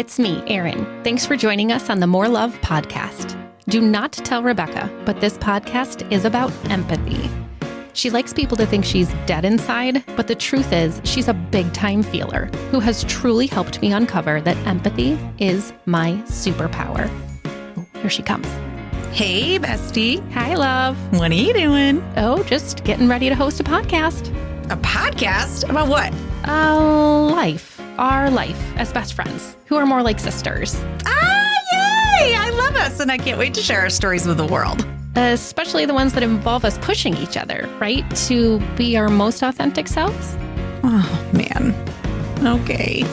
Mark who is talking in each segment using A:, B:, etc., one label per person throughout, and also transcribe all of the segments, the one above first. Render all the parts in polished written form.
A: it's me, Erin. Thanks for joining us on the More Love podcast. Do not tell Rebecca, but this podcast is about empathy. She likes people to think she's dead inside, but the truth is she's a big-time feeler who has truly helped me uncover that empathy is my superpower. Oh, here she comes.
B: Hey, bestie.
A: Hi, love.
B: What are you doing?
A: Oh, just getting ready to host a podcast.
B: A podcast? About what?
A: Life. Our life as best friends, who are more like sisters.
B: Ah, yay! I love us, and I can't wait to share our stories with the world.
A: Especially the ones that involve us pushing each other, right? To be our most authentic selves.
B: Oh, man. Okay.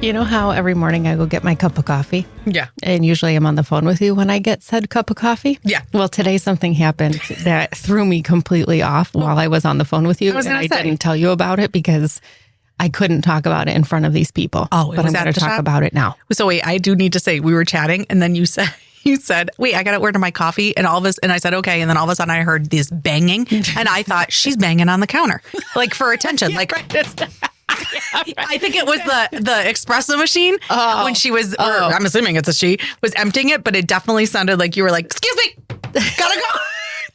A: You know how every morning I go get my cup of coffee?
B: Yeah.
A: And usually I'm on the phone with you when I get said cup of coffee?
B: Yeah.
A: Well, today something happened that threw me completely off while I was on the phone with you. I didn't tell you about it because I couldn't talk about it in front of these people.
B: Oh,
A: but I'm going to talk about it now.
B: So wait, I do need to say we were chatting and then you said, wait, I got to order my coffee and all of us. And I said, okay. And then all of a sudden I heard this banging and I thought she's banging on the counter, like for attention.
A: Yeah,
B: like,
A: right.
B: I think it was the espresso machine when she was, or I'm assuming it's a she, was emptying it, but it definitely sounded like you were like, excuse me, gotta go.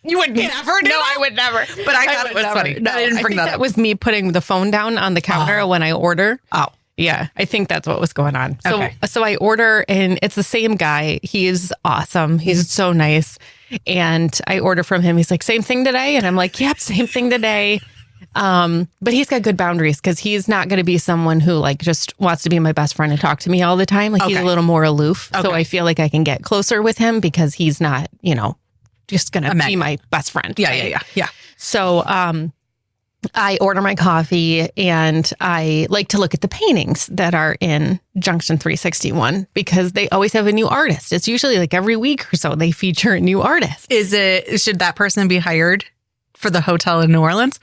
B: You would never do that?
A: I would never.
B: But I thought it was funny.
A: No,
B: I didn't bring that up.
A: That was me putting the phone down on the counter when I order.
B: Oh.
A: Yeah, I think that's what was going on.
B: Okay.
A: So I order, and it's the same guy. He's awesome. He's so nice. And I order from him. He's like, same thing today? And I'm like, yep, same thing today. But he's got good boundaries because he's not going to be someone who like just wants to be my best friend and talk to me all the time. Like he's a little more aloof. Okay. So I feel like I can get closer with him because he's not, just going to be my best friend.
B: Yeah,
A: right?
B: yeah.
A: So, I order my coffee and I like to look at the paintings that are in Junction 361 because they always have a new artist. It's usually like every week or so they feature a new artist.
B: Should that person be hired for the hotel in New Orleans?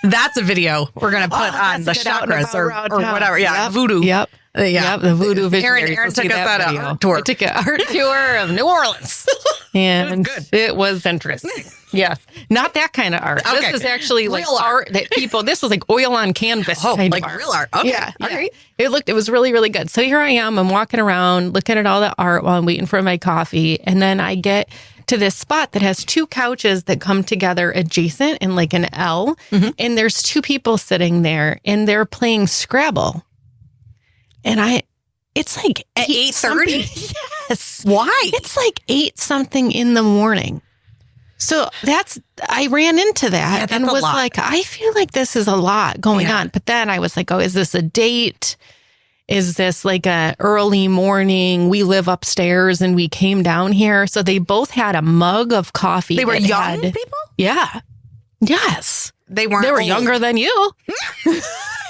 B: That's a video we're going to put on the chakras or whatever. Yeah,
A: yep.
B: voodoo.
A: Yep.
B: Yeah,
A: the voodoo visionary.
B: Erin took us on a art tour.
A: I took an art tour of New Orleans. And it was interesting. Yeah. Not that kind of art. Okay. This is actually like real art that this was like oil on canvas. Kind
B: like
A: of art.
B: Real art. Okay.
A: Yeah. All right. It was really, really good. So here I am. I'm walking around looking at all the art while I'm waiting for my coffee. And then I get to this spot that has two couches that come together adjacent in like an L. Mm-hmm. And there's two people sitting there and they're playing Scrabble. And it's like
B: at 8:30.
A: Yes.
B: Why?
A: It's like 8 something in the morning. So I ran into that and was like, I feel like this is a lot going on. But then I was like, oh, is this a date? Is this like a early morning? We live upstairs and we came down here. So they both had a mug of coffee.
B: They were young people?
A: Yeah. Yes.
B: They were
A: younger than you.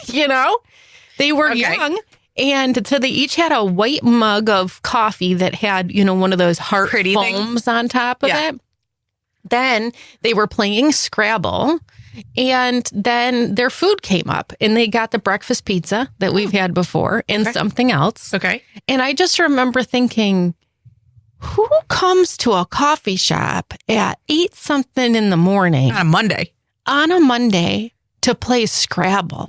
A: They were young. And so they each had a white mug of coffee that had, one of those heart foams on top of it. Then they were playing Scrabble. And then their food came up and they got the breakfast pizza that we've had before and something else.
B: Okay.
A: And I just remember thinking, who comes to a coffee shop at 8 something in the morning? On a Monday to play Scrabble.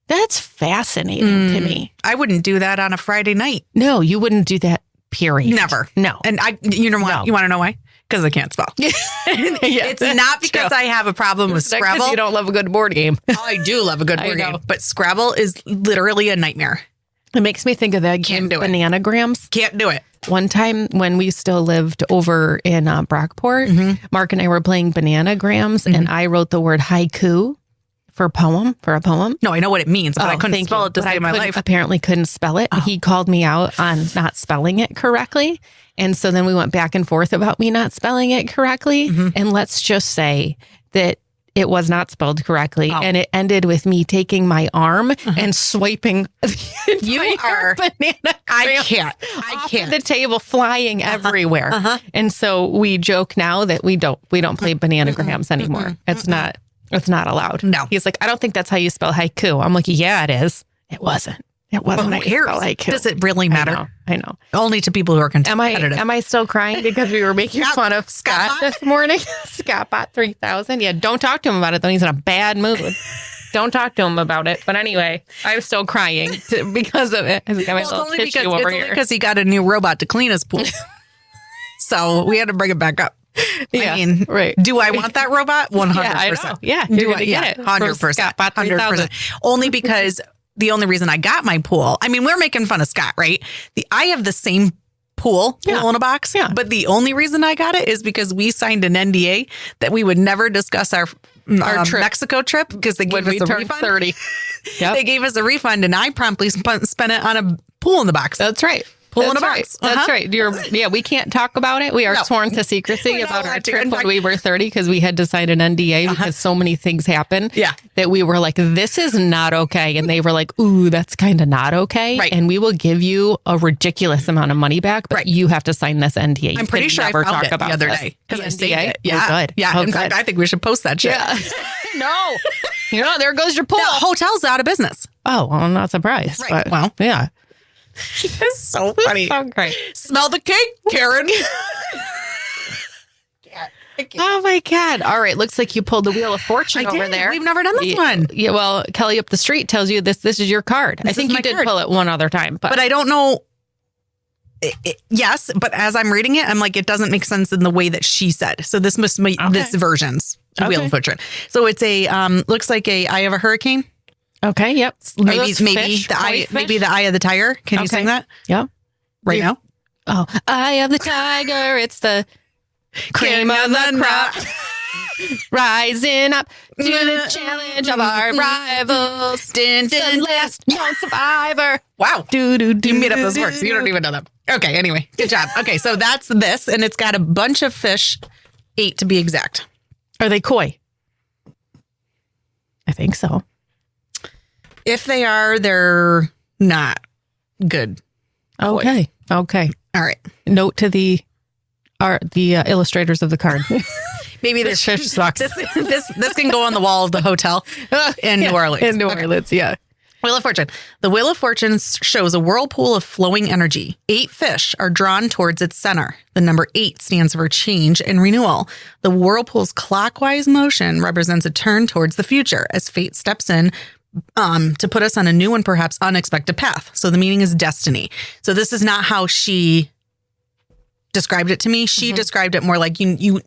A: That's fascinating to me.
B: I wouldn't do that on a Friday night.
A: No, you wouldn't do that, period.
B: Never.
A: No.
B: And you know why? You want to know why? Because I can't spell. It's not because I have a problem with Scrabble.
A: Because you don't love a good board game.
B: I do love a good board game. But Scrabble is literally a nightmare.
A: It makes me think of that game, Bananagrams.
B: Can't do it.
A: One time when we still lived over in Brockport, Mark and I were playing Bananagrams and I wrote the word haiku. For a poem? No,
B: I know what it means, but I couldn't spell it to save my life.
A: Apparently couldn't spell it. He called me out on not spelling it correctly. And so then we went back and forth about me not spelling it correctly. And let's just say that it was not spelled correctly. And it ended with me taking my arm and swiping the banana.
B: I can't.
A: Off the table, flying everywhere. And so we joke now that we don't play Bananagrams anymore. It's not allowed.
B: No.
A: He's like, I don't think that's how you spell haiku. I'm like, yeah, it is. It wasn't. It wasn't.
B: Who cares? Does it really matter?
A: I know.
B: Only to people who are competitive.
A: Am I still crying because we were making fun of Scott this morning? Scott bought 3,000. Yeah, don't talk to him about it though. He's in a bad mood. Don't talk to him about it. But anyway, I'm still crying because of it. It's only
B: because he got a new robot to clean his pool. So we had to bring it back up.
A: Yeah,
B: I mean, right. Do I want that robot? 100%.
A: Yeah, you're going to get it.
B: 100%. 100%. Only because the only reason I got my pool, I mean, we're making fun of Scott, right? I have the same pool in a box. Yeah. But the only reason I got it is because we signed an NDA that we would never discuss our trip. Mexico trip because they gave us a refund.
A: 30. Yep.
B: They gave us a refund and I promptly spent it on a pool in the box.
A: That's right.
B: Pool in a box.
A: That's right. We can't talk about it. We are sworn to secrecy about our trip when we were 30 because we had to sign an NDA because so many things happened that we were like, this is not okay. And they were like, ooh, that's kind of not okay. Right. And we will give you a ridiculous amount of money back, but you have to sign this NDA.
B: I'm pretty sure I found it the other day because I saved it.
A: Yeah. Good.
B: Yeah. In fact, I think we should post that shit.
A: Yeah. No. There goes your pool.
B: The hotel's out of business.
A: Oh, well, I'm not surprised.
B: Right.
A: But,
B: well,
A: yeah.
B: It's so funny.
A: So great.
B: Smell the cake, Karen.
A: Oh my God. All right. Looks like you pulled the Wheel of Fortune over there.
B: We've never done this one.
A: Yeah. Well, Kelly up the street tells you this is your card. I think you did pull it one other time, but
B: I don't know. Yes. But as I'm reading it, I'm like, it doesn't make sense in the way that she said. So this must be this version's Wheel of Fortune. So it's looks like a Eye of a Hurricane.
A: Okay. Yep.
B: Maybe the eye of the tiger. Can you sing that?
A: Yep.
B: Right now.
A: Oh, Eye of the tiger. It's the cream of the crop. Rising up to the challenge of our rivals. The last known survivor.
B: Wow. You made up those words. You don't even know them. Okay. Anyway, good job. Okay. So that's this. And it's got a bunch of fish, 8 to be exact.
A: Are they koi? I think so.
B: If they are, they're not good.
A: Okay. All
B: right.
A: Note to the illustrators of the card.
B: Maybe this fish sucks. This can go on the wall of the hotel in New Orleans.
A: In New Orleans, yeah.
B: Wheel of Fortune. The Wheel of Fortune shows a whirlpool of flowing energy. 8 fish are drawn towards its center. The number 8 stands for change and renewal. The whirlpool's clockwise motion represents a turn towards the future as fate steps in to put us on a new and perhaps unexpected path. So the meaning is destiny. So this is not how she described it to me. She described it more like you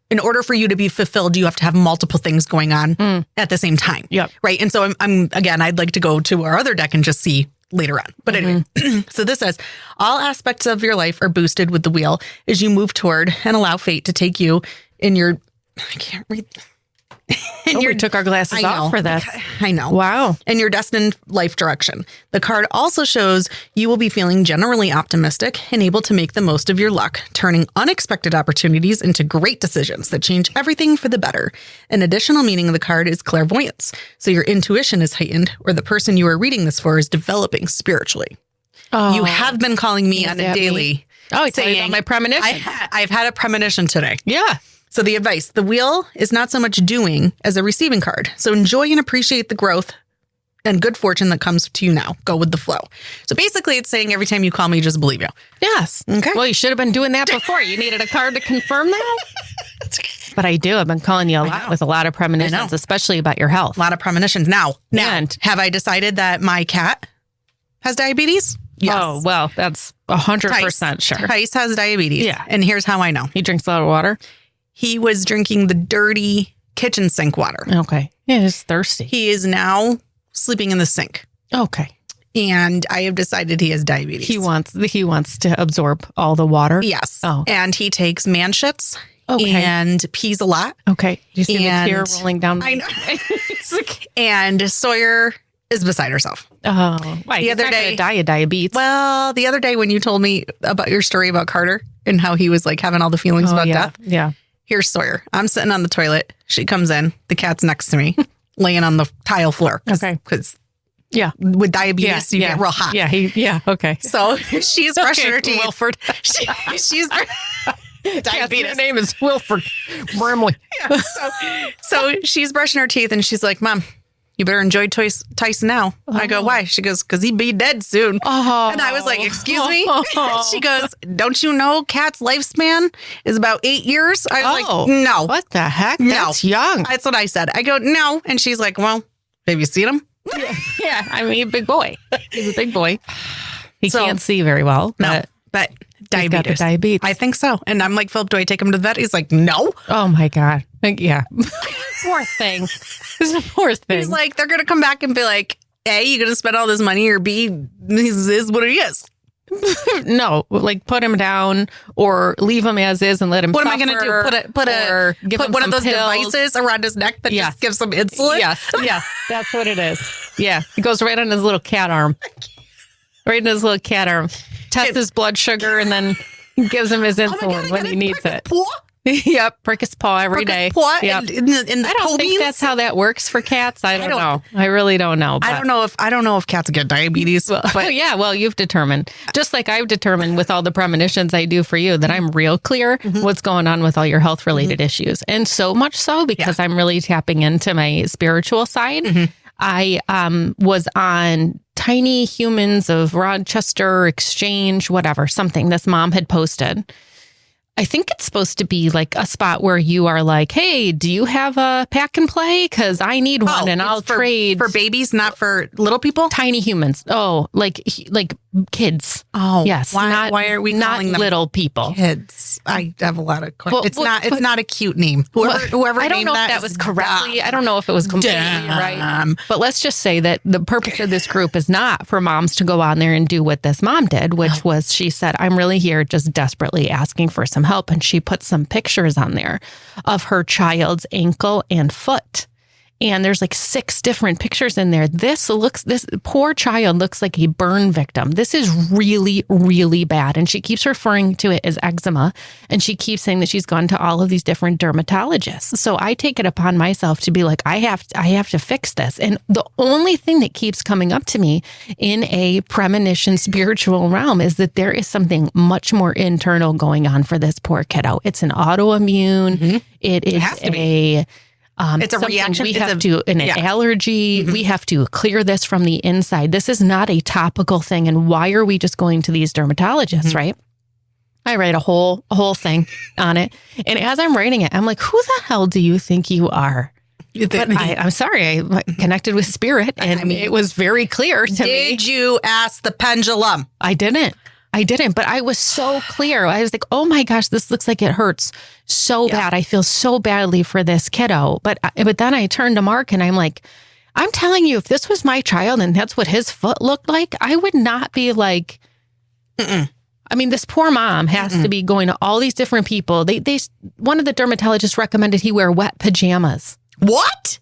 B: in order for you to be fulfilled, you have to have multiple things going on at the same time.
A: Yep.
B: Right. And so I'm again, I'd like to go to our other deck and just see later on. But anyway, so this says all aspects of your life are boosted with the wheel as you move toward and allow fate to take you in your, I can't read.
A: We took our glasses off for that.
B: I know.
A: Wow.
B: And your destined life direction. The card also shows you will be feeling generally optimistic and able to make the most of your luck, turning unexpected opportunities into great decisions that change everything for the better. An additional meaning of the card is clairvoyance. So your intuition is heightened, or the person you are reading this for is developing spiritually. Oh, you have been calling me on a daily.
A: Saying my premonition.
B: I've had a premonition today.
A: Yeah.
B: So the advice, the wheel is not so much doing as a receiving card. So enjoy and appreciate the growth and good fortune that comes to you now. Go with the flow. So basically it's saying every time you call me, just believe you.
A: Yes.
B: Okay.
A: Well, you should have been doing that before. You needed a card to confirm that. But I do. I've been calling you a lot with a lot of premonitions, especially about your health.
B: A lot of premonitions. Now, have I decided that my cat has diabetes? Yes.
A: Oh, well, that's 100% sure.
B: Tice has diabetes.
A: Yeah.
B: And here's how I know.
A: He drinks a lot of water.
B: He was drinking the dirty kitchen sink water.
A: Okay. Yeah, he's thirsty.
B: He is now sleeping in the sink.
A: Okay.
B: And I have decided he has diabetes.
A: He wants to absorb all the water.
B: Yes.
A: Oh.
B: And he takes man shits and pees a lot.
A: Okay. Do you see the tear rolling down?
B: I know. And Sawyer is beside herself.
A: Oh, why?
B: The other day,
A: die of diabetes.
B: Well, the other day when you told me about your story about Carter and how he was like having all the feelings about death.
A: Yeah.
B: Here's Sawyer. I'm sitting on the toilet. She comes in. The cat's next to me, laying on the tile floor. Because with diabetes, you get real hot.
A: Yeah. Okay.
B: So she's brushing her teeth.
A: Wilford.
B: She's diabetes.
A: Her name is Wilford Brimley.
B: Yeah, so she's brushing her teeth and she's like, Mom, you better enjoy Tyson now. I go, why? She goes, because he'd be dead soon.
A: Oh.
B: And I was like, excuse me? She goes, don't you know cat's lifespan is about 8 years? I was like, no.
A: What the heck?
B: No.
A: That's young.
B: That's what I said. I go, no. And she's like, well, have you seen him?
A: Yeah. I mean, big boy. He's a big boy. He can't see very well.
B: But diabetes.
A: Got the diabetes.
B: I think so. And I'm like, Philip, do I take him to the vet? He's like, no.
A: Oh my God. Yeah. Poor thing. This is a poor thing.
B: He's like, they're going to come back and be like, A, you going to spend all this money, or B, this is what he is.
A: No, like put him down or leave him as is and let him
B: What
A: suffer.
B: am I going to do? Put one of those devices around his neck that just gives him insulin?
A: Yes, that's what it is. Yeah, it goes right on his little cat arm. Right in his little cat arm. Tests his blood sugar and then gives him his insulin when he needs it. Yep, prick his paw every day. Yep.
B: In the
A: I don't think that's how that works for cats. I don't know. I really don't know.
B: But I don't know if cats get diabetes.
A: Well, you've determined, just like I've determined with all the premonitions I do for you, that I'm real clear what's going on with all your health related issues, and so much so because I'm really tapping into my spiritual side. I was on Tiny Humans of Rochester Exchange, whatever, something this mom had posted. I think it's supposed to be like a spot where you are like, hey, do you have a pack and play? Because I need one and I'll trade.
B: For babies, not for little people?
A: Tiny humans. Oh, like kids.
B: Oh,
A: yes.
B: Why are we calling them
A: little people?
B: Kids. I have a lot of questions. It's not a cute name. Whoever
A: I don't know if that was correctly. I don't know if it was completely right. But let's just say that the purpose of this group is not for moms to go on there and do what this mom did, which was she said, I'm really here just desperately asking for some help. And she put some pictures on there of her child's ankle and foot. And there's like 6 different pictures in there. This poor child looks like a burn victim. This is really, really bad. And she keeps referring to it as eczema. And she keeps saying that she's gone to all of these different dermatologists. So I take it upon myself to be like, I have to fix this. And the only thing that keeps coming up to me in a premonition spiritual realm is that there is something much more internal going on for this poor kiddo. It's an autoimmune. It is it's a reaction. We have an allergy. We have to clear this from the inside. This is not a topical thing. And why are we just going to these dermatologists, right? I write a whole thing on it. And as I'm writing it, I'm like, who the hell do you think you are? But I'm sorry, I connected with spirit and it was very clear to me.
B: Did you ask the pendulum?
A: I didn't, but I was so clear. I was like, oh my gosh, this looks like it hurts so bad. I feel so badly for this kiddo. But then I turned to Mark and I'm like, I'm telling you, if this was my child and that's what his foot looked like, I would not be like, I mean, this poor mom has to be going to all these different people. One of the dermatologists recommended he wear wet pajamas.
B: What?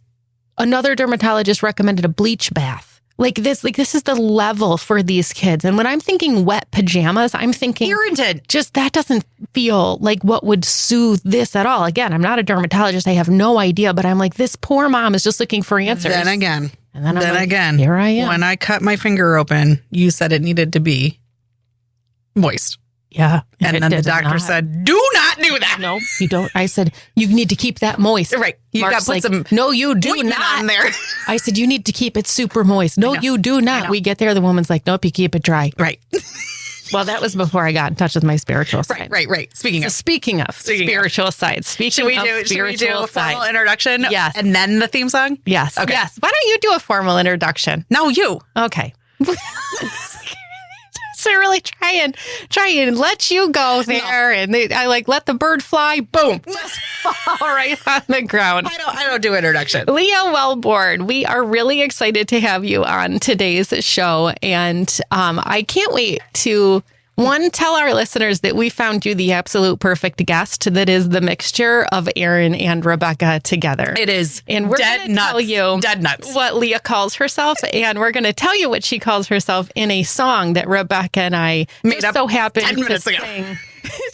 A: Another dermatologist recommended a bleach bath. Like this is the level for these kids. And when I'm thinking wet pajamas, I'm thinking
B: irritant.
A: Just that doesn't feel like what would soothe this at all. Again, I'm not a dermatologist. I have no idea, but I'm like, this poor mom is just looking for answers.
B: Then again,
A: here I am.
B: When I cut my finger open, you said it needed to be moist.
A: Yeah.
B: And then the doctor said, do not do that.
A: No, you don't. I said, you need to keep that moist.
B: Right. You got to put some
A: no, you do not.
B: On there.
A: I said, you need to keep it super moist. No, you do not. We get there. The woman's like, nope, you keep it dry.
B: Right.
A: Well, that was before I got in touch with my spiritual side.
B: Right. Speaking of
A: spiritual side. Should we
B: do a formal introduction?
A: Yes.
B: And then the theme song?
A: Yes.
B: Okay.
A: Yes. Why don't you do a formal introduction?
B: No, you.
A: Okay. So really try and let you go there, and I like let the bird fly, boom, just fall right on the ground.
B: I don't do introduction.
A: Leah Wellborn, we are really excited to have you on today's show, and I can't wait to tell our listeners that we found you the absolute perfect guest that is the mixture of Erin and Rebecca together.
B: It is.
A: And we're going to tell you what Leah calls herself, and we're going to tell you what she calls herself in a song that Rebecca and I
B: made up
A: so happened
B: 10 minutes
A: to
B: ago.
A: sing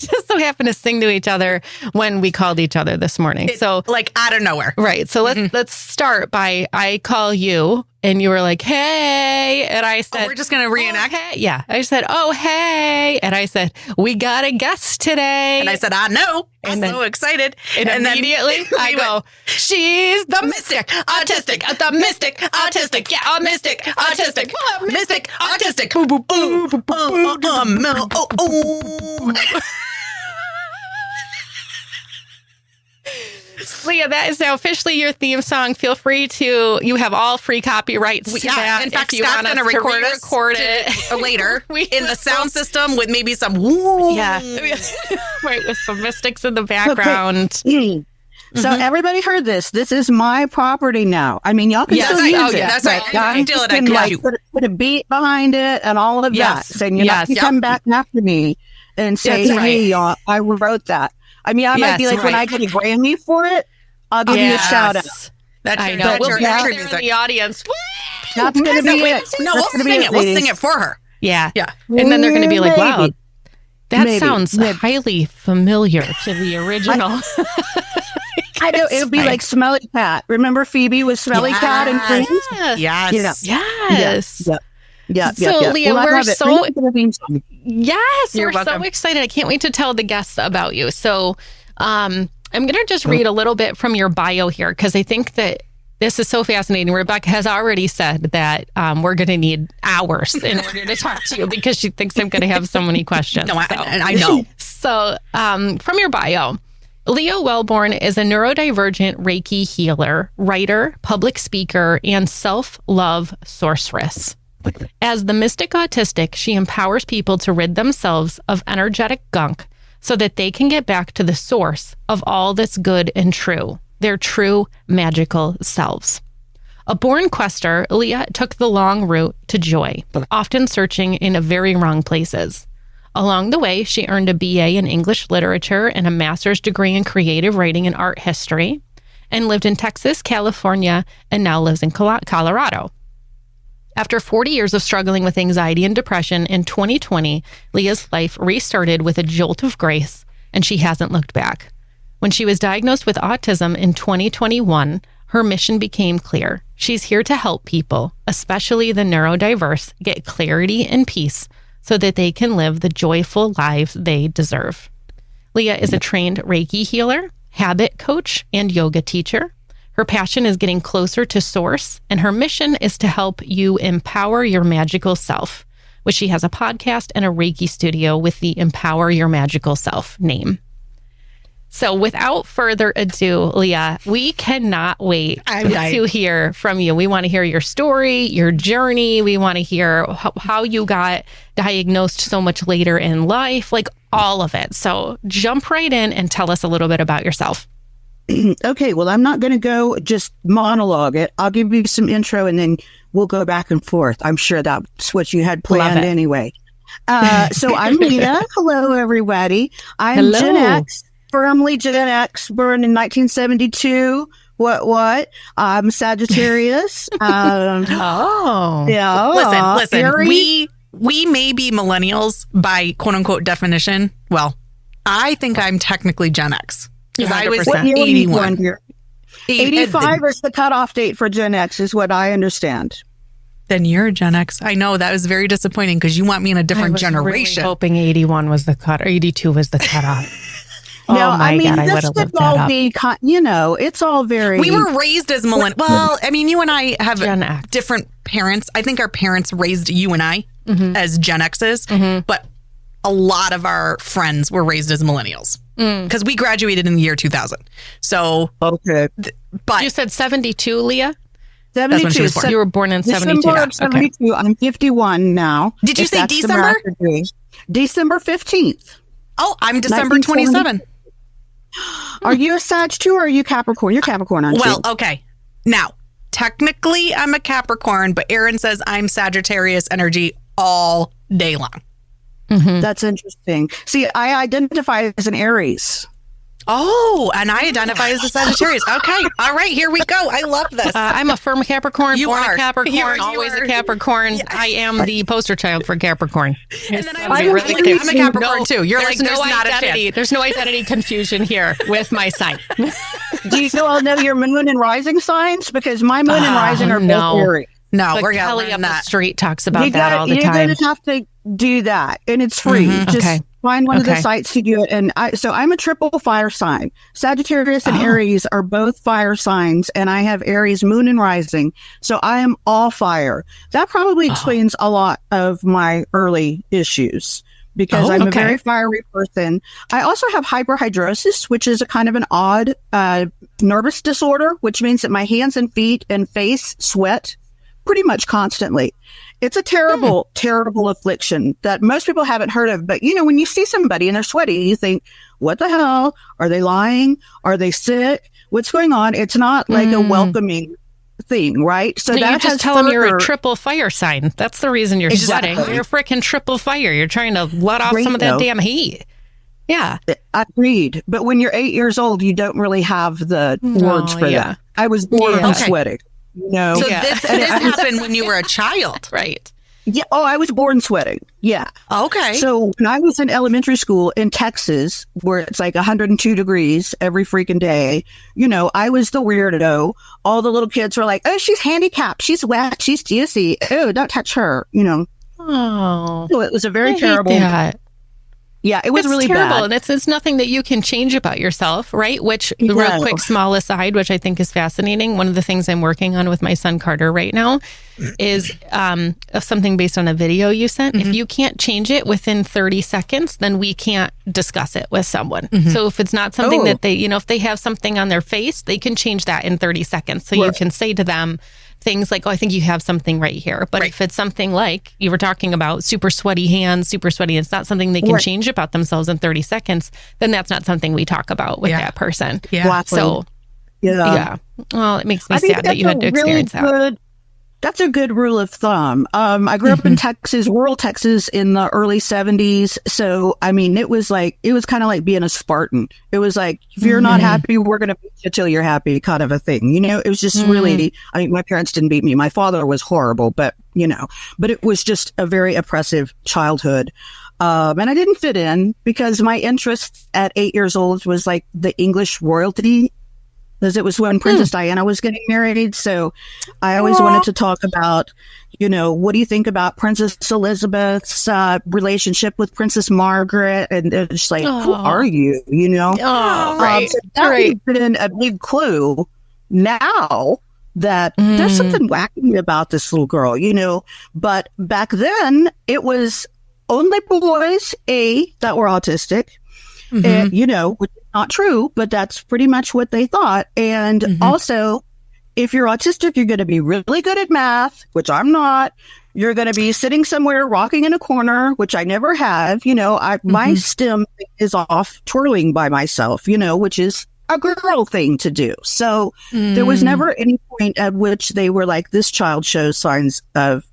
A: just so happened to sing to each other when we called each other this morning. So
B: like out of nowhere.
A: Right. So let's start by I call you and you were like, hey. And I said,
B: we're just going to reenact.
A: Oh, hey. Yeah. I said, oh, hey. And I said, we got a guest today.
B: And I said, I know. I'm so excited.
A: And immediately I go, she's the mystic, autistic, the mystic, autistic. Yeah, a mystic, autistic, mystic, autistic. Leah, that is now officially your theme song. Feel free you have all free copyrights.
B: In fact, Scott's going to record it later in the sound system with maybe some woo.
A: Yeah. Right, with some mystics in the background.
C: Okay. So everybody heard this. This is my property now. I mean, y'all can still use it.
B: That's right.
C: You can put a beat behind it and all of that. And you can come back after me and say, hey, y'all, I wrote that. I mean, I might be like, when I get a Grammy for it, I'll give you a shout out.
A: I know. We'll be there in the audience.
C: That's going to be it.
B: No, we'll sing it. We'll sing it for her.
A: Yeah. Yeah. And then they're going to be like, wow, that sounds highly familiar to the original.
C: I know. It would be like Smelly Cat. Remember Phoebe was Smelly Cat and Friends?
B: Yes.
C: You know.
A: Yes.
C: Yeah.
A: So, Leah, we're so
B: You're welcome.
A: So excited. I can't wait to tell the guests about you. So, I'm going to just read a little bit from your bio here because I think that this is so fascinating. Rebecca has already said that we're going to need hours in order to talk to you because she thinks I'm going to have so many questions.
B: No, I know.
A: So, from your bio, Leah Wellborn is a neurodivergent Reiki healer, writer, public speaker, and self-love sorceress. As the mystic autistic, she empowers people to rid themselves of energetic gunk so that they can get back to the source of all that's good and true, their true magical selves. A born quester, Leah took the long route to joy, often searching in very wrong places. Along the way, she earned a BA in English literature and a master's degree in creative writing and art history, and lived in Texas, California, and now lives in Colorado. After 40 years of struggling with anxiety and depression, in 2020, Leah's life restarted with a jolt of grace, and she hasn't looked back. When she was diagnosed with autism in 2021, her mission became clear. She's here to help people, especially the neurodiverse, get clarity and peace so that they can live the joyful lives they deserve. Leah is a trained Reiki healer, habit coach, and yoga teacher. Her passion is getting closer to source, and her mission is to help you empower your magical self, which she has a podcast and a Reiki studio with the Empower Your Magical Self name. So without further ado, Leah, we cannot wait to hear from you. We want to hear your story, your journey. We want to hear how you got diagnosed so much later in life, like all of it. So jump right in and tell us a little bit about yourself.
C: Okay, well, I'm not going to go just monologue it. I'll give you some intro and then we'll go back and forth. I'm sure that's what you had planned anyway. So I'm Leah. Hello, everybody. I'm Gen X, firmly Gen X, born in 1972. I'm Sagittarius.
B: Yeah. Listen. Aries. We may be millennials by quote unquote definition. Well, I think I'm technically Gen X. Because I was 81.
C: 85 is the cutoff date for Gen X, is what I understand.
B: Then you're a Gen X. I know that was very disappointing because you want me in a different generation.
A: Really hoping 81 was the cut, or 82 was the cutoff.
C: No, I mean, this could all be, it's all very.
B: We were raised as millennials. Well, I mean, you and I have different parents. I think our parents raised you and I as Gen X's, but a lot of our friends were raised as millennials. Because we graduated in the year 2000. So,
C: okay.
B: But
A: you said 72, Leah?
C: 72.
B: That's when she was born.
A: You were born in 72.
C: December of 72. Okay. I'm 51 now.
B: Did you say December?
C: December 15th.
B: Oh, I'm December 27.
C: Are you a Sag too, or are you Capricorn? You're Capricorn, aren't you?
B: Well, okay. Now, technically, I'm a Capricorn, but Erin says I'm Sagittarius energy all day long.
C: That's interesting. See, I identify as an Aries.
B: Oh, and I identify as a Sagittarius. Okay. All right. Here we go. I love this.
A: I'm a firm Capricorn,
B: You
A: born
B: are.
A: a Capricorn,
B: You
A: always
B: are.
A: a Capricorn.
B: Yeah.
A: I am the poster child for Capricorn.
B: And then
C: I'm a
B: Capricorn too. You're like, there's not a
A: identity.
B: chance.
A: There's no identity confusion here with my sign.
C: Do you all know your moon and rising signs? Because my moon and rising are
A: no.
C: both Aries.
B: No,
A: But
B: we're going
A: Kelly
B: to
A: up
B: learn
A: the
B: that.
A: street talks about that all the
C: You're
A: time.
C: going to have to do that, and it's free. Just
A: Okay.
C: find one of the
A: Okay.
C: sites to do it. And I'm a triple fire sign. Sagittarius and Aries are both fire signs, and I have Aries moon and rising. So I am all fire. That probably explains a lot of my early issues. Because I'm a very fiery person. I also have hyperhidrosis, which is a kind of an odd nervous disorder, which means that my hands and feet and face sweat pretty much constantly. It's a terrible, terrible affliction that most people haven't heard of. But, when you see somebody and they're sweaty, you think, what the hell? Are they lying? Are they sick? What's going on? It's not like a welcoming thing, right? So
A: You
C: that
A: just tell them you're a triple fire sign. That's the reason you're sweating. You're a freaking triple fire. You're trying to let off some of that damn heat. Yeah.
C: Agreed. But when you're 8 years old, you don't really have the words for that. I was born sweating. So
B: this happened when you were a child.
A: Right.
C: Yeah. Oh, I was born sweating. Yeah.
B: Okay.
C: So when I was in elementary school in Texas, where it's like 102 degrees every freaking day, I was the weirdo. All the little kids were like, oh, she's handicapped. She's wet. She's juicy. Oh, don't touch her.
A: Oh.
C: So it was a very
A: I hate
C: terrible.
A: that.
C: Yeah, it was really
A: terrible.
C: bad.
A: And it's nothing that you can change about yourself, right? Which, real quick, small aside, which I think is fascinating. One of the things I'm working on with my son Carter right now is something based on a video you sent. If you can't change it within 30 seconds, then we can't discuss it with someone. So if it's not something that they, if they have something on their face, they can change that in 30 seconds. So you can say to them things like, oh, I think you have something right here. But if it's something like you were talking about, super sweaty hands, super sweaty, it's not something they can change about themselves in 30 seconds, then that's not something we talk about with that person.
B: Yeah.
A: So, yeah. Well, it makes me sad that you had to experience that.
C: That's a good rule of thumb. I grew up in Texas, rural Texas in the early 70s. So, it was kind of like being a Spartan. It was like, if you're not happy, we're going to beat you till you're happy kind of a thing. It was just really, my parents didn't beat me. My father was horrible, but it was just a very oppressive childhood. And I didn't fit in because my interest at 8 years old was like the English royalty, because it was when Princess Diana was getting married. So I always wanted to talk about, what do you think about Princess Elizabeth's relationship with Princess Margaret? And it's just like, who are you?
A: Right.
C: So that has been a big clue now that there's something wacky about this little girl, But back then, it was only boys, that were autistic. And, which is not true, but that's pretty much what they thought. And also, if you're autistic, you're going to be really good at math, which I'm not. You're going to be sitting somewhere rocking in a corner, which I never have. My stem is off twirling by myself, which is a girl thing to do. So there was never any point at which they were like, this child shows signs of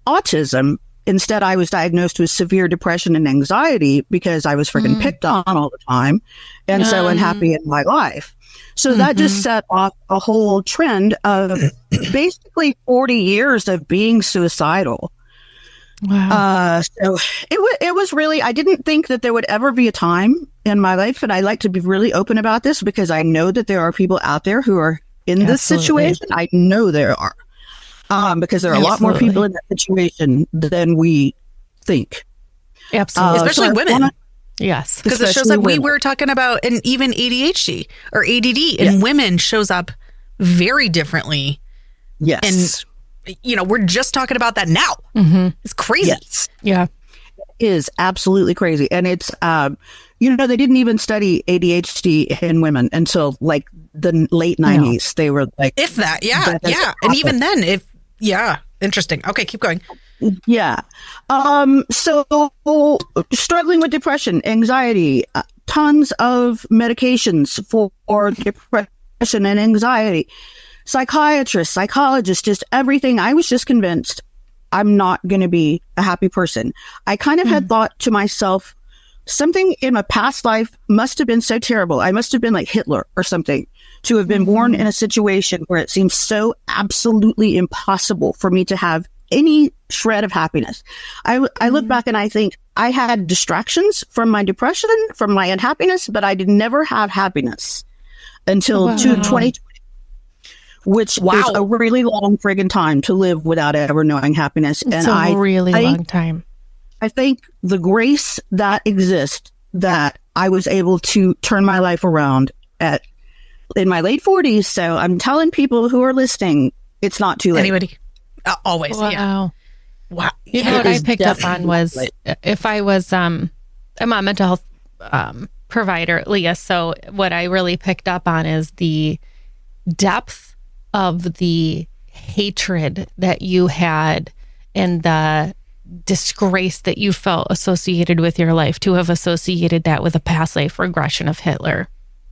C: autism. Instead, I was diagnosed with severe depression and anxiety because I was freaking picked on all the time and so unhappy in my life. So that just set off a whole trend of basically 40 years of being suicidal.
A: Wow.
C: So it was really, I didn't think that there would ever be a time in my life. And I like to be really open about this because I know that there are people out there who are in this situation. I know there are. Because there are a lot more people in that situation than we think.
A: Absolutely.
B: Especially women.
A: Yes.
B: Because it shows up, we were talking about, and even ADHD or ADD in women shows up very differently.
C: Yes.
B: And, we're just talking about that now. It's crazy.
C: Yes.
A: Yeah.
C: It is absolutely crazy. And it's, they didn't even study ADHD in women until like the late 90s. They were like,
B: if that, yeah. And even then, interesting. Okay, keep going.
C: Yeah. So struggling with depression, anxiety, tons of medications for depression and anxiety, psychiatrists, psychologists, just everything. I was just convinced I'm not going to be a happy person. I kind of had thought to myself, something in my past life must have been so terrible. I must have been like Hitler or something to have been born in a situation where it seems so absolutely impossible for me to have any shred of happiness. I look back and I think I had distractions from my depression, from my unhappiness, but I did never have happiness until 2020, which is a really long friggin' time to live without ever knowing happiness.
A: It's a really long time.
C: I think the grace that exists that I was able to turn my life around in my late 40s. So I'm telling people who are listening, it's not too late.
B: Anybody. Always.
A: Wow.
B: Yeah. Wow.
A: You know what I picked up on was if I was, I'm a mental health provider, Leah. So what I really picked up on is the depth of the hatred that you had and the disgrace that you felt associated with your life, to have associated that with a past life regression of Hitler.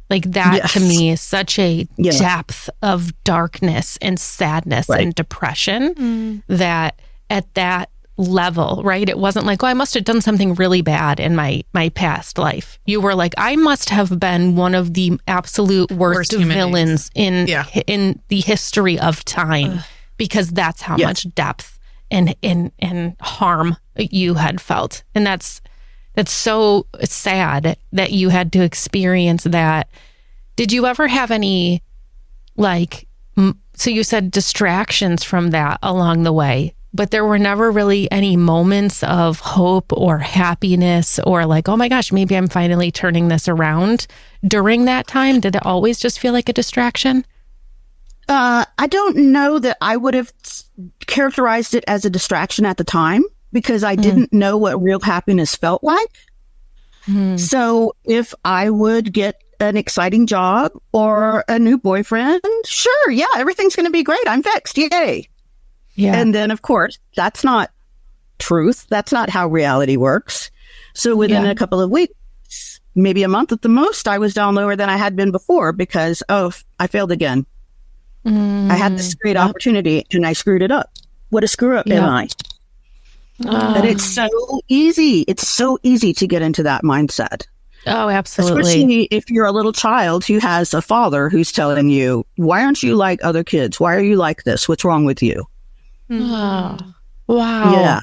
A: Like that to me is such a depth of darkness and sadness and depression that at that level, right? It wasn't like, oh, I must have done something really bad in my past life. You were like, I must have been one of the absolute worst villains in the history of time, because that's how much depth and harm you had felt. And that's so sad that you had to experience that. Did you ever have any, so you said distractions from that along the way, but there were never really any moments of hope or happiness or like, oh my gosh, maybe I'm finally turning this around during that time? Did it always just feel like a distraction?
C: I don't know that I would have characterized it as a distraction at the time, because I didn't know what real happiness felt like. So if I would get an exciting job or a new boyfriend, sure, yeah, everything's going to be great. I'm fixed. Yay. Yeah. And then, of course, that's not truth. That's not how reality works. So within a couple of weeks, maybe a month at the most, I was down lower than I had been before because, I failed again. I had this great opportunity and I screwed it up. What a screw up am I? And it's so easy. It's so easy to get into that mindset.
A: Oh, absolutely.
C: Especially if you're a little child who has a father who's telling you, why aren't you like other kids? Why are you like this? What's wrong with you?
A: Oh, wow.
C: Yeah.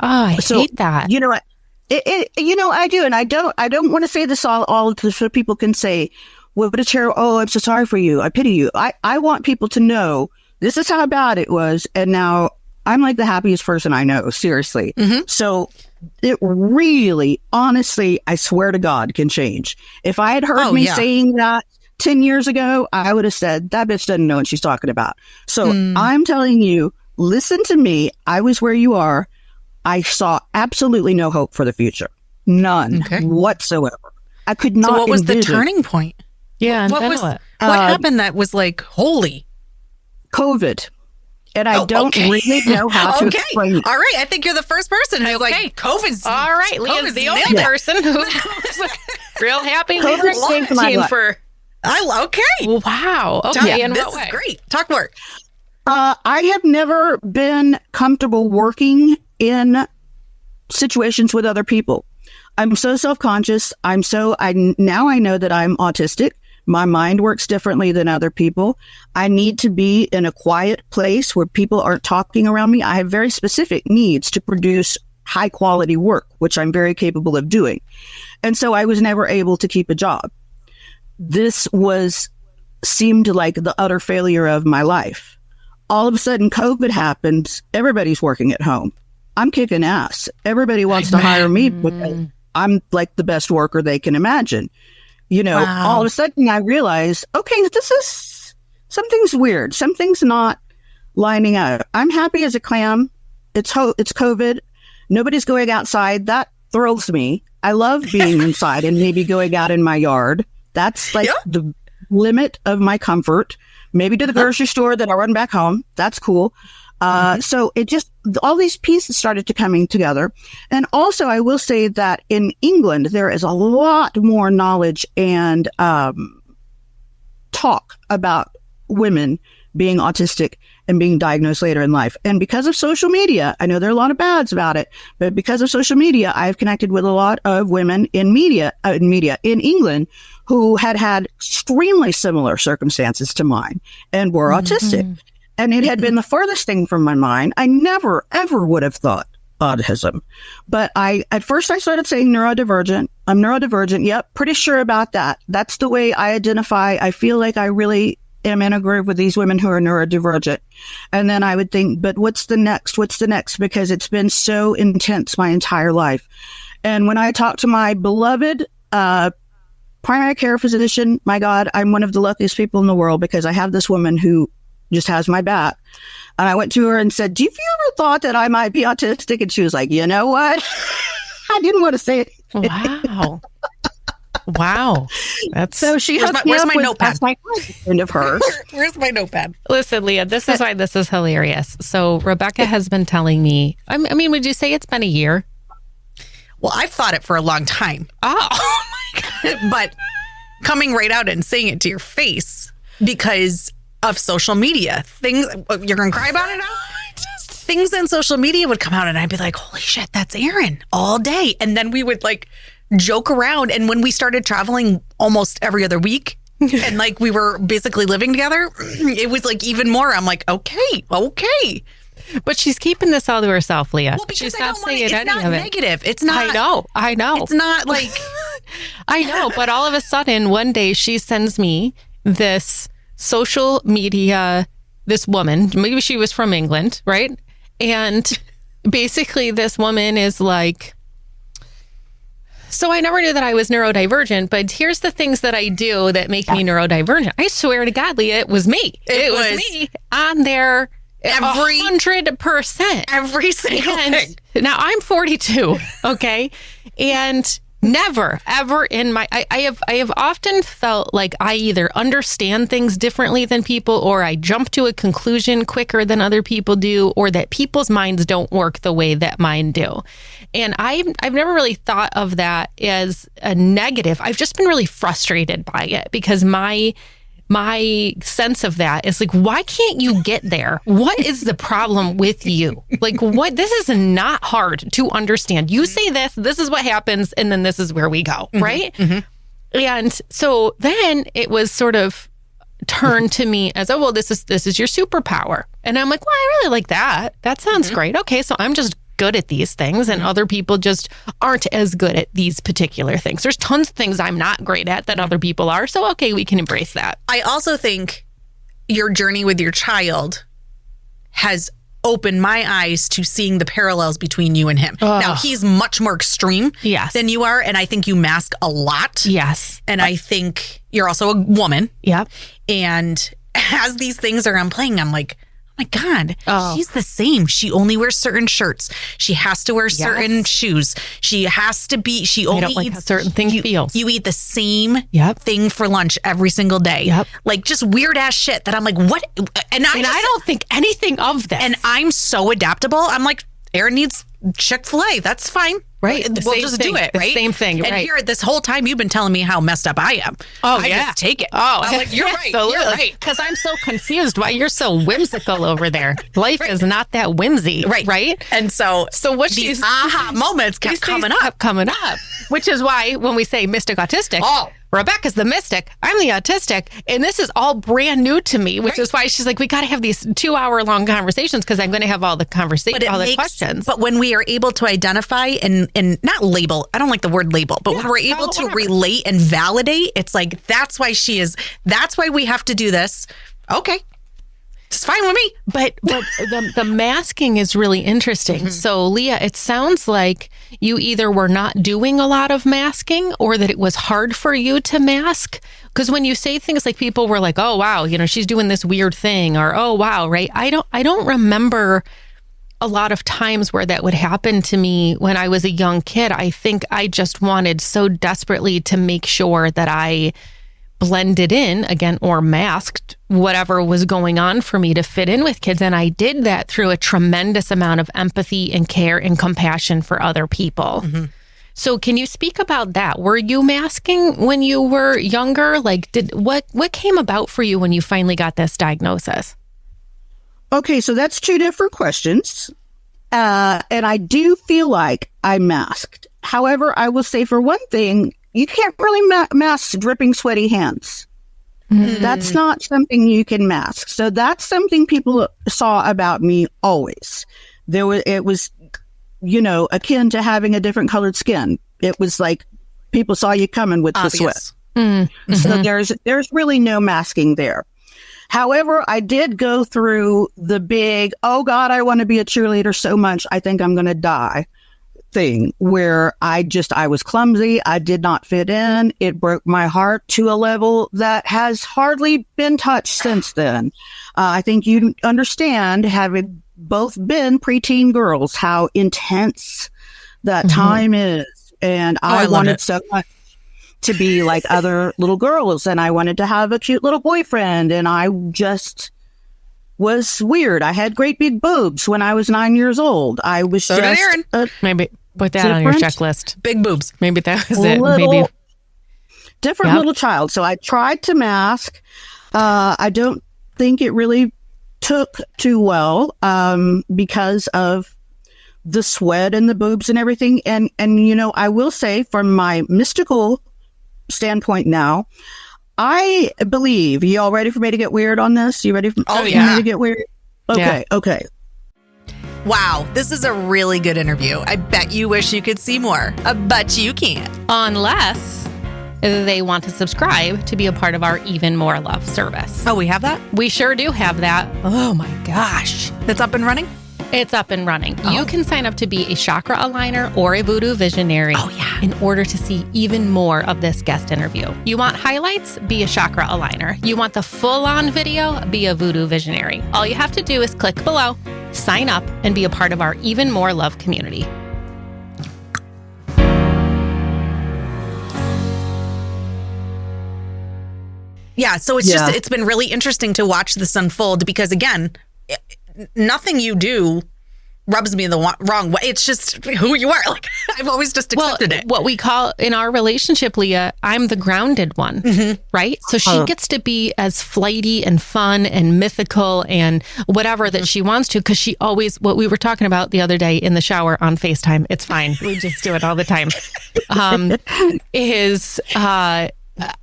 A: Oh, I hate that.
C: You know what? I do. And I don't want to say this all so people can say, well, but it's terrible. Oh, I'm so sorry for you. I pity you. I want people to know this is how bad it was. And now I'm like the happiest person I know. Seriously. So it really, honestly, I swear to God, can change. If I had heard me saying that 10 years ago, I would have said, that bitch doesn't know what she's talking about. So I'm telling you, listen to me. I was where you are. I saw absolutely no hope for the future. None whatsoever. I could not.
B: So what was the
C: envision.
B: Turning point?
A: Yeah. And
B: what happened that was like, holy?
C: COVID. And I don't really know how to explain it.
B: All right. I think you're the first person who's like, COVID's.
A: All right. Leah's the only person who's real happy.
C: COVID saved my life.
A: Wow. Okay.
B: This is great. Talk more.
C: I have never been comfortable working in situations with other people. I'm so self-conscious. Now I know that I'm autistic. My mind works differently than other people. I need to be in a quiet place where people aren't talking around me. I have very specific needs to produce high quality work, which I'm very capable of doing. And so I was never able to keep a job. This seemed like the utter failure of my life. All of a sudden, COVID happens. Everybody's working at home. I'm kicking ass. Everybody wants to hire me because I'm like the best worker they can imagine. All of a sudden I realized, okay, something's weird. Something's not lining up. I'm happy as a clam. It's COVID. Nobody's going outside. That thrills me. I love being inside and maybe going out in my yard. That's like the limit of my comfort. Maybe to the grocery store, then I run back home. That's cool. So it just, all these pieces started to coming together. And also I will say that in England, there is a lot more knowledge and, talk about women being autistic and being diagnosed later in life. And because of social media, I know there are a lot of bads about it, but because of social media, I've connected with a lot of women in in England who had extremely similar circumstances to mine and were autistic. And it had been the furthest thing from my mind. I never, ever would have thought autism. But at first I started saying neurodivergent. I'm neurodivergent. Yep. Pretty sure about that. That's the way I identify. I feel like I really am in a group with these women who are neurodivergent. And then I would think, but what's the next? What's the next? Because it's been so intense my entire life. And when I talk to my beloved, primary care physician, my God, I'm one of the luckiest people in the world because I have this woman who just has my back. And I went to her and said, "Do you ever thought that I might be autistic?" And she was like, "You know what?" I didn't want to say it.
A: Wow. Wow. That's
C: so she hooked me up with, notepad? That's my friend of hers.
B: Where's my notepad?
A: Listen, Leah, this is why this is hilarious. So Rebecca has been telling me, I mean, would you say it's been a year?
B: Well, I've thought it for a long time.
A: Oh my God.
B: But coming right out and saying it to your face because of social media. Things, you're going to cry about it now? Things on social media would come out and I'd be like, holy shit, that's Erin all day. And then we would like joke around. And when we started traveling almost every other week and like we were basically living together, it was like even more. I'm like, okay.
A: But she's keeping this all to herself, Leah.
B: Well, because
A: she's
B: not saying any of it. Negative. It's not.
A: I know.
B: It's not like.
A: I know. But all of a sudden, one day she sends me this social media, this woman, maybe she was from England, right? And basically this woman is like, so I never knew that I was neurodivergent, but here's the things that I do that make me neurodivergent. I swear to God, Leah, it was me. It was me on there. 100%.
B: Every single thing.
A: Now I'm 42, okay? And never, ever in my, I have often felt like I either understand things differently than people, or I jump to a conclusion quicker than other people do, or that people's minds don't work the way that mine do. And I've never really thought of that as a negative. I've just been really frustrated by it because my sense of that is like, why can't you get there? What is the problem with you? Like, what? This is not hard to understand. You say this is what happens, and then this is where we go, right? Mm-hmm. And so then it was sort of turned to me as, oh, well, this is your superpower. And I'm like, well, I really like that. That sounds great. Okay, so I'm just good at these things and other people just aren't as good at these particular things. There's tons of things I'm not great at that other people are. So, okay, we can embrace that.
B: I also think your journey with your child has opened my eyes to seeing the parallels between you and him. Now, he's much more extreme than you are. And I think you mask a lot.
A: Yes.
B: And I think you're also a woman.
A: Yep.
B: And as these things are playing, I'm like, my God, she's the same. She only wears certain shirts. She has to wear certain shoes. She has to be, she only
A: eats
B: a
A: certain thing feels.
B: You eat the same thing for lunch every single day.
A: Yep.
B: Like just weird ass shit that I'm like, what? And I
A: don't think anything of this.
B: And I'm so adaptable. I'm like, Erin needs Chick-fil-A. That's fine.
A: Right.
B: We'll just do it, right?
A: The same thing.
B: And here, this whole time, you've been telling me how messed up I am. I just take it.
A: I'm
B: like, you're right.
A: You're right. Because I'm so confused why you're so whimsical over there. Life is not that whimsy. Right.
B: And so
A: what
B: these aha moments kept coming up.
A: Which is why when we say mystic autistic, Rebecca's the mystic, I'm the autistic, and this is all brand new to me, which is why she's like, we got to have these 2-hour-long conversations because I'm going to have all the questions.
B: But when we are able to identify and not label, I don't like the word label, but when we're able to relate and validate, it's like, that's why we have to do this. Okay. It's fine with me.
A: But the masking is really interesting. Mm-hmm. So, Leah, it sounds like you either were not doing a lot of masking or that it was hard for you to mask. Because when you say things like people were like, oh, wow, she's doing this weird thing, or, oh, wow, right? I don't remember a lot of times where that would happen to me when I was a young kid. I think I just wanted so desperately to make sure that I blended in again or masked whatever was going on for me to fit in with kids. And I did that through a tremendous amount of empathy and care and compassion for other people. Mm-hmm. So can you speak about that? Were you masking when you were younger? Like what came about for you when you finally got this diagnosis?
C: Okay, so that's two different questions. And I do feel like I'm masked. However, I will say for one thing, you can't really mask dripping, sweaty hands. That's not something you can mask. So that's something people saw about me always. It was, akin to having a different colored skin. It was like people saw you coming with the sweat. So there's really no masking there. However, I did go through the big, oh God, I want to be a cheerleader so much, I think I'm going to die thing where I was clumsy. I did not fit in. It broke my heart to a level that has hardly been touched since then. I think you understand, having both been preteen girls, how intense that time is. And I wanted so much to be like other little girls, and I wanted to have a cute little boyfriend, and I just was weird. I had great big boobs when I was 9 years old. I was
B: so did Erin.
A: Maybe put that on your checklist.
B: Big boobs.
A: Maybe that was it. Maybe
C: different little child. So I tried to mask. I don't think it really took too well because of the sweat and the boobs and everything. And I will say, from my mystical standpoint now, I believe, you all ready for me to get weird on this? You ready for me to get weird? Okay.
B: Wow, this is a really good interview. I bet you wish you could see more, but you can't.
A: Unless they want to subscribe to be a part of our Even More Love service.
B: Oh, we have that?
A: We sure do have that. Oh my gosh.
B: That's up and running?
A: It's up and running. Oh. You can sign up to be a chakra aligner or a voodoo visionary in order to see even more of this guest interview. You want highlights? Be a chakra aligner. You want the full-on video? Be a voodoo visionary. All you have to do is click below, sign up, and be a part of our Even More Love community.
B: Yeah, so it's been really interesting to watch this unfold because, again, nothing you do rubs me the wrong way. It's just who you are. Like, I've always just accepted it.
A: What we call in our relationship, Leah, I'm the grounded one, right? So she gets to be as flighty and fun and mythical and whatever that she wants to, because she always, what we were talking about the other day in the shower on FaceTime, it's fine. We just do it all the time, that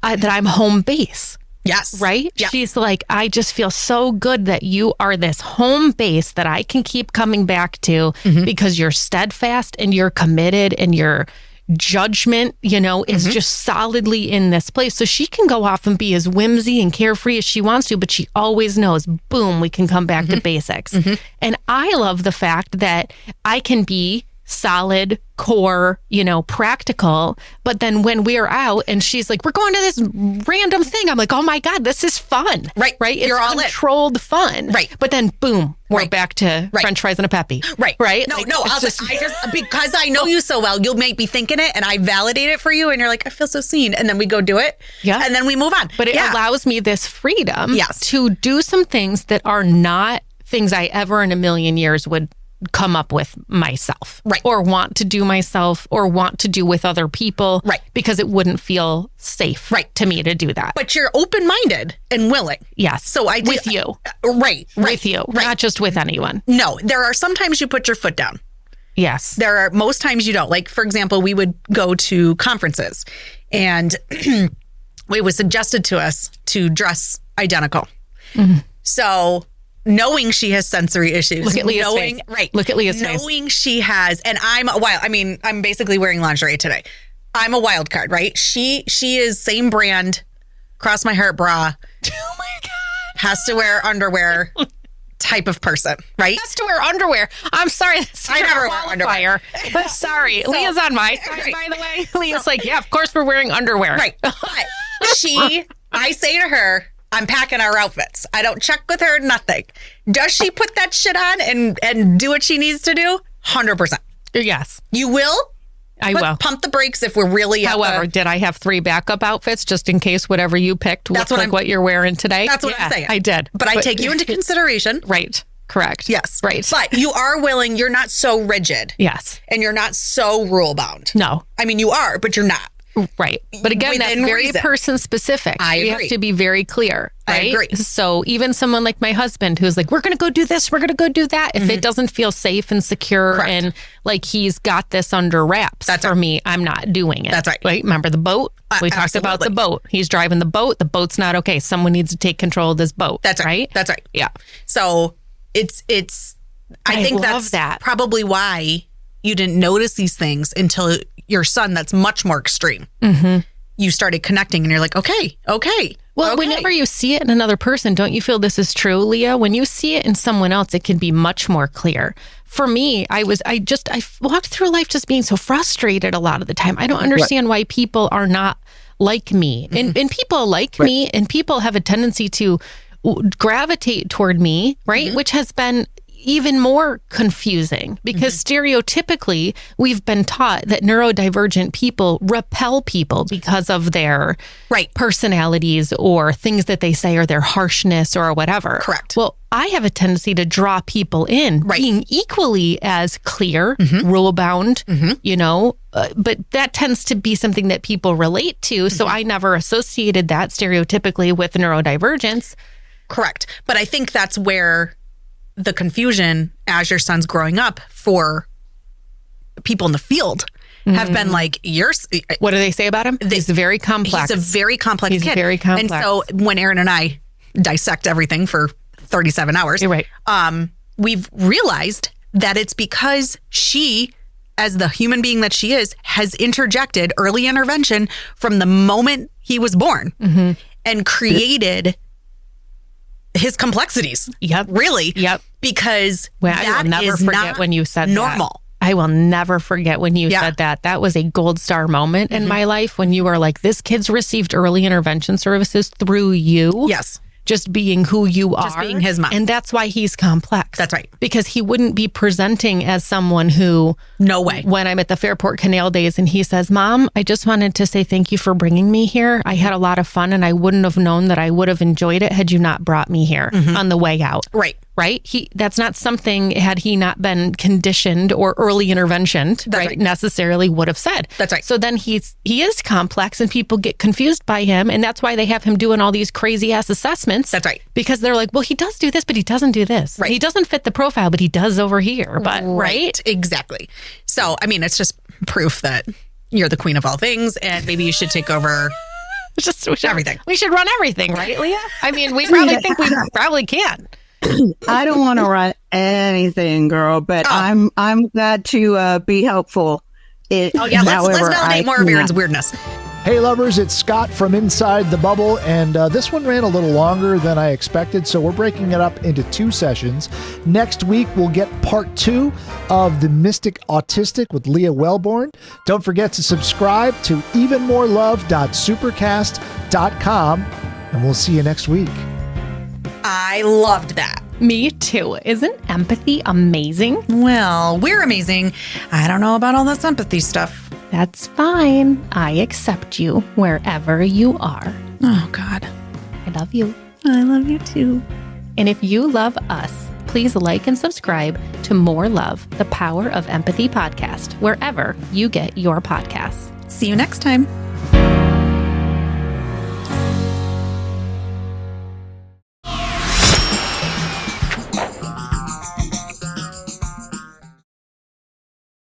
A: I'm home base.
B: Yes.
A: Right?
B: Yep.
A: She's like, I just feel so good that you are this home base that I can keep coming back to because you're steadfast and you're committed and your judgment, is just solidly in this place. So she can go off and be as whimsy and carefree as she wants to, but she always knows, boom, we can come back to basics. And I love the fact that I can be solid, core, practical. But then when we're out and she's like, we're going to this random thing, I'm like, oh my God, this is fun.
B: Right.
A: It's
B: You're all
A: controlled fun.
B: Right.
A: But then boom, we're back to French fries and a Peppy.
B: Right. No, because I know you so well, you'll make me thinking it and I validate it for you. And you're like, I feel so seen. And then we go do it.
A: Yeah.
B: And then we move on.
A: But it allows me this freedom to do some things that are not things I ever in a million years would come up with myself, or want to do myself, or want to do with other people, because it wouldn't feel safe, to me to do that.
B: But you're open-minded and willing.
A: Yes.
B: So I do,
A: with you,
B: with
A: you, not just with anyone.
B: No, there are sometimes you put your foot down.
A: Yes.
B: There are most times you don't. Like, for example, we would go to conferences, and it was suggested to us to dress identical. So, knowing she has sensory issues.
A: Look at Leah's face.
B: Right.
A: Look at Leah's face.
B: Knowing she has, and I'm I'm basically wearing lingerie today. I'm a wild card, right? She is same brand, cross my heart bra.
A: Oh my God.
B: Has to wear underwear type of person, right?
A: Has to wear underwear. I'm sorry.
B: I never wear underwear.
A: Sorry. Leah's on my side, by the way. Leah's like, yeah, of course we're wearing underwear.
B: Right. But I say to her, I'm packing our outfits. I don't check with her, nothing. Does she put that shit on and do what she needs to do? 100%.
A: Yes.
B: You will?
A: I will.
B: Pump the brakes if we're really
A: However, did I have 3 backup outfits just in case whatever you picked looks like what you're wearing today?
B: That's what I'm saying.
A: I did.
B: But I take you into consideration.
A: Right. Correct.
B: Yes.
A: Right.
B: But you are willing. You're not so rigid.
A: Yes.
B: And you're not so rule bound.
A: No.
B: I mean, you are, but you're not.
A: Right. But again, that's very person specific.
B: I agree.
A: You have to be very clear. Right?
B: I agree.
A: So even someone like my husband who's like, we're going to go do this, we're going to go do that. If it doesn't feel safe and secure
B: Correct.
A: and like he's got this under wraps,
B: That's
A: for
B: right.
A: me, I'm not doing it.
B: That's right.
A: Right? Remember the boat? We talked about the boat. He's driving the boat. The boat's not okay. Someone needs to take control of this boat.
B: That's right. That's right.
A: Yeah.
B: So it's. I think
A: love
B: that's
A: that.
B: probably why you didn't notice these things until your son. That's much more extreme. You started connecting, and you're like, okay.
A: Well, whenever you see it in another person, don't you feel this is true, Leah? When you see it in someone else, it can be much more clear. For me, I walked through life just being so frustrated a lot of the time. I don't understand why people are not like me. And people like me, and people have a tendency to gravitate toward me, right? Which has been even more confusing because stereotypically we've been taught that neurodivergent people repel people because of their personalities or things that they say or their harshness or whatever.
B: Correct.
A: Well, I have a tendency to draw people in being equally as clear, rule bound, but that tends to be something that people relate to. So I never associated that stereotypically with neurodivergence.
B: Correct. But I think that's where the confusion as your son's growing up for people in the field have been like,
A: what do they say about him? He's very complex.
B: He's a very complex kid.
A: He's very complex.
B: And so when Erin and I dissect everything for 37 hours,
A: you're right.
B: We've realized that it's because she, as the human being that she is, has interjected early intervention from the moment he was born and created his complexities.
A: Yep.
B: Really.
A: Yep.
B: Because
A: I will never forget when you said
B: normal.
A: That. I will never forget when you said that. That was a gold star moment in my life when you were like, this kid's received early intervention services through you.
B: Yes.
A: Just being who you are.
B: Just being his mom.
A: And that's why he's complex.
B: That's right.
A: Because he wouldn't be presenting as someone who...
B: No way.
A: When I'm at the Fairport Canal Days and he says, Mom, I just wanted to say thank you for bringing me here. I had a lot of fun and I wouldn't have known that I would have enjoyed it had you not brought me here on the way out.
B: Right.
A: Right? That's not something, had he not been conditioned or early interventioned, right, necessarily would have said.
B: That's right.
A: So then he is complex and people get confused by him. And that's why they have him doing all these crazy ass assessments.
B: That's right.
A: Because they're like, well, he does do this, but he doesn't do this.
B: Right.
A: He doesn't fit the profile, but he does over here. But right?
B: Exactly. So, I mean, it's just proof that you're the queen of all things and maybe you should take over everything.
A: We should run everything, right, Leah? I mean, we probably think we probably can.
C: I don't want to run anything, girl, but I'm glad to be helpful.
B: Let's validate more of Erin's weirdness.
D: Hey lovers, it's Scott from Inside the Bubble, and this one ran a little longer than I expected, so we're breaking it up into 2 sessions. Next week, we'll get part 2 of The Mystic Autistic with Leah Wellborn. Don't forget to subscribe to evenmorelove.supercast.com, and we'll see you next week.
B: I loved that.
A: Me too. Isn't empathy amazing?
B: Well, we're amazing. I don't know about all this empathy stuff.
A: That's fine. I accept you wherever you are.
B: Oh, God.
A: I love you.
B: I love you too.
A: And if you love us, please like and subscribe to More Love, the Power of Empathy podcast, wherever you get your podcasts.
B: See you next time.